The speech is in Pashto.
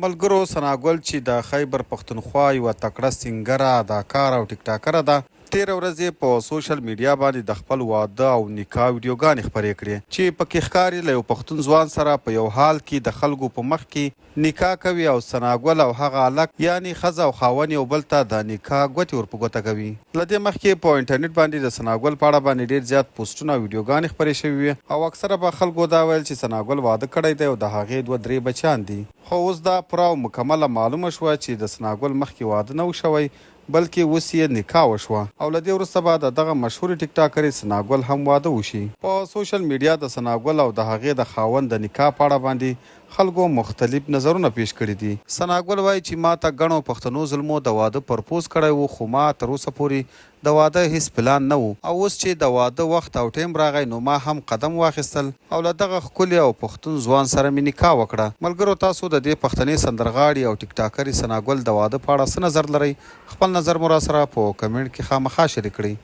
ملګرو ثناګل چې د خیبر پښتونخوا یوه تکړه سینګره اداکاره او ټیک ټاکره ده، تېره ورځ یې په سوشل میډیا باندې د خپل واده او نکاح ویډیوګانې خپرې کړې چې پکې ښکاري له یو پښتون ځوان سره په یو حال کې د خلکو په مخ کې نکاح کوي او ثناګل او هغه هلک یعنی ښځه او خاوند یو بل ته د نکاح ګوتې ور په ګوته کوي. له دې مخکې په انټرنیټ باندې د ثناګل په اړه باندې ډېر زیات پوسټونه او ویډیوګانې خپرې شوي وي او اکثره به خلکو دا ویل چې ثناګل واده کړی دی او د هغې 2-3 بچیان دي. خو اوس دا پوره او مکمله معلومه شوه چې د ثناګل مخکې واده نه و شوی بلکې اوس یې نکاح وشوه او له دې وروسته به د دغه مشهورې ټیک ټاکرې ثناګل هم واده وشي. په سوشل میډیا د ثناګل او د هغې د خاوند د نکاح په اړه باندې خلکو مختلف نظرونه پیش کړي دي. ثناګل وایي چې ما ته ګڼو پښتنو زلمو د واده پرپوز کړی و خو ما تر اوسه پورې د واده هیڅ پلان نه و او اوس چې د واده وخت او ټیم راغی نو ما هم قدم واخیستل او له دغه ښکلي او پښتون ځوان سره مې نکاح وکړه. ملګرو تاسو د دې پښتنې سندرغاړي او ټیک ټاکرې ثناګل د واده په اړه څه نظر لرئ؟ خپل نظر مو راسره په کمنټ کې خامخا شریک کړئ.